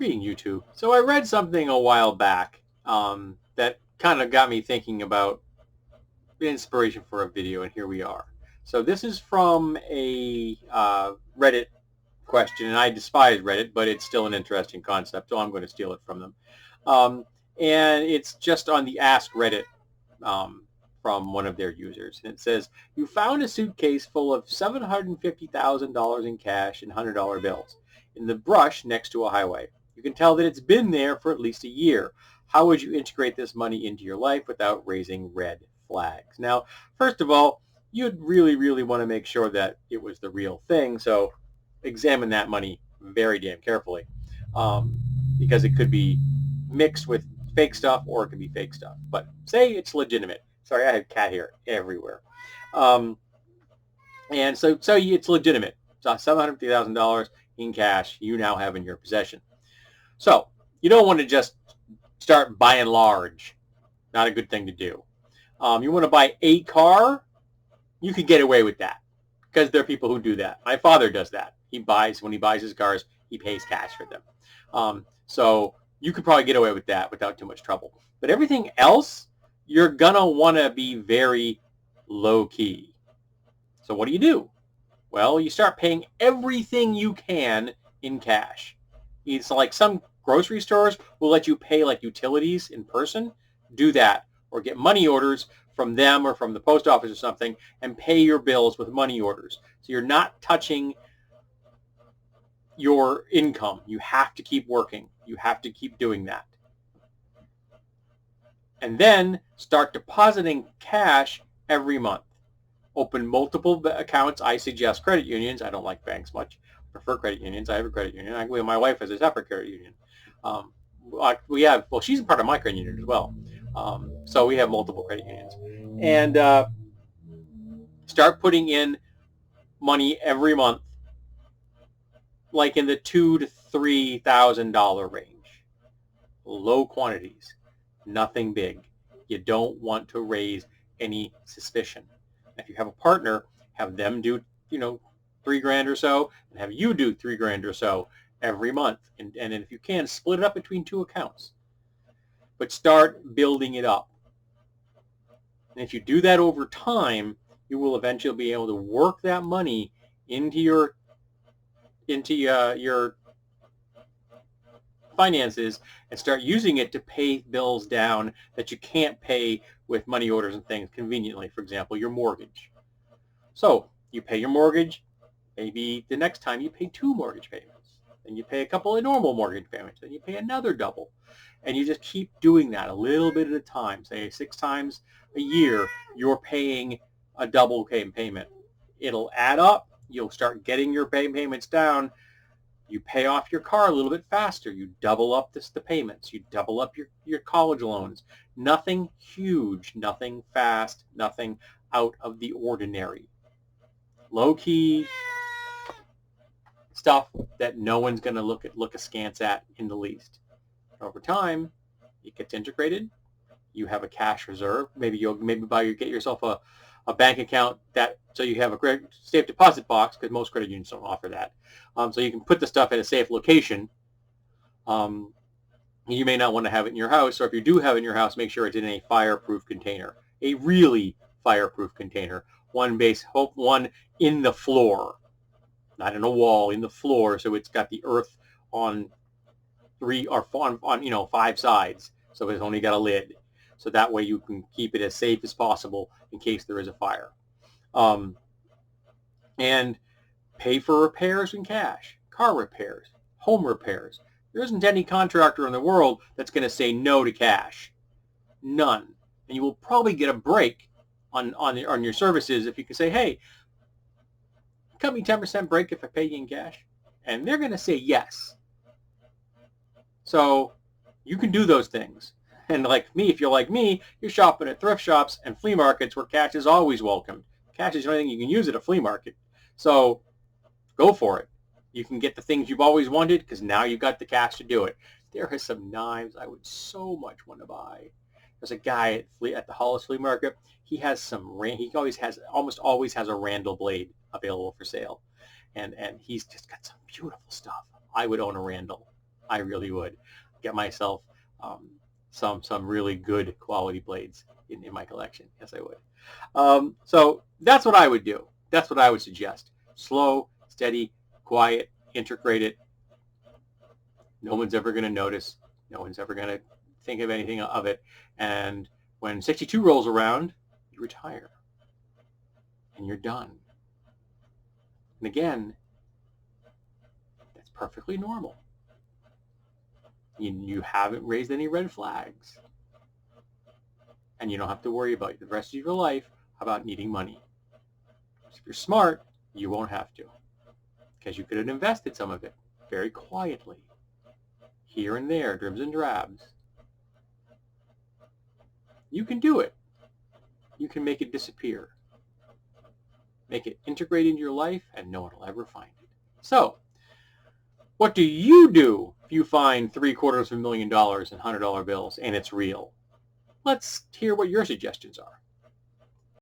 Greeting YouTube. So I read something a while back that kind of got me thinking about inspiration for a video, and here we are. So this is from a Reddit question, and I despise Reddit, but it's still an interesting concept, so I'm going to steal it from them. And it's just on the Ask Reddit from one of their users. And it says, you found a suitcase full of $750,000 in cash and $100 bills in the brush next to a highway. You can tell that it's been there for at least a year. How would you integrate this money into your life without raising red flags? Now, first of all, you'd really, really want to make sure that it was the real thing. So examine that money very damn carefully because it could be mixed with fake stuff or it could be fake stuff. But say it's legitimate. Sorry, I have cat hair everywhere. And so it's legitimate. So $750,000 in cash you now have in your possession. So you don't want to just start buying large. Not a good thing to do. You want to buy a car, you can get away with that because there are people who do that. My father does that. When he buys his cars, he pays cash for them. So you could probably get away with that without too much trouble. But everything else, you're going to want to be very low key. So what do? Well, you start paying everything you can in cash. It's like some grocery stores will let you pay like utilities in person. Do that, or get money orders from them or from the post office or something and pay your bills with money orders. So you're not touching your income. You have to keep working. You have to keep doing that. And then start depositing cash every month. Open multiple accounts. I suggest credit unions. I don't like banks much. I prefer credit unions. I have a credit union. My wife has a separate credit union. She's a part of my credit union as well. So we have multiple credit unions. And start putting in money every month, like in the $2,000 to $3,000 range. Low quantities, nothing big. You don't want to raise any suspicion. If you have a partner, have them do, $3,000 or so, and have you do $3,000 or so every month. And if you can, split it up between two accounts. But start building it up. And if you do that over time, you will eventually be able to work that money into your finances and start using it to pay bills down that you can't pay with money orders and things conveniently. For example, your mortgage. So you pay your mortgage. Maybe the next time you pay 2 mortgage payments. Then you pay a couple of normal mortgage payments. Then you pay another double. And you just keep doing that a little bit at a time. Say 6 times a year, you're paying a double payment. It'll add up. You'll start getting your payments down. You pay off your car a little bit faster. You double up the payments. You double up your college loans. Nothing huge, nothing fast, nothing out of the ordinary. Low-key stuff that no one's going to look askance at in the least. Over time, it gets integrated. You have a cash reserve. Maybe get yourself a bank account so you have a safe deposit box, because most credit unions don't offer that. So you can put the stuff in a safe location. You may not want to have it in your house, or if you do have it in your house, make sure it's in a fireproof container, a really fireproof container. One in the floor, not in a wall, in the floor, so it's got the earth on 3 or 5 sides, so it's only got a lid. So that way you can keep it as safe as possible in case there is a fire. And pay for repairs in cash, car repairs, home repairs. There isn't any contractor in the world that's going to say no to cash. None. And you will probably get a break on your services if you can say, hey, cut me 10% break if I pay you in cash. And they're going to say yes. So you can do those things. And like me, if you're like me, you're shopping at thrift shops and flea markets where cash is always welcomed. Cash is the only thing you can use at a flea market. So go for it. You can get the things you've always wanted because now you've got the cash to do it. There are some knives I would so much want to buy. There's a guy at the Hollis Flea Market. He almost always has a Randall blade available for sale. And he's just got some beautiful stuff. I would own a Randall. I really would. Get myself some really good quality blades in my collection. Yes, I would. So that's what I would do. That's what I would suggest. Slow, steady, quiet, integrated. No one's ever going to notice. No one's ever going to think of anything of it. And when 62 rolls around, you retire. And you're done. And again, that's perfectly normal. You haven't raised any red flags. And you don't have to worry about the rest of your life about needing money. So if you're smart, you won't have to. Because you could have invested some of it very quietly. Here and there, dribs and drabs. You can do it. You can make it disappear. Make it integrate into your life and no one will ever find it. So, what do you do if you find $750,000 in $100 bills and it's real? Let's hear what your suggestions are.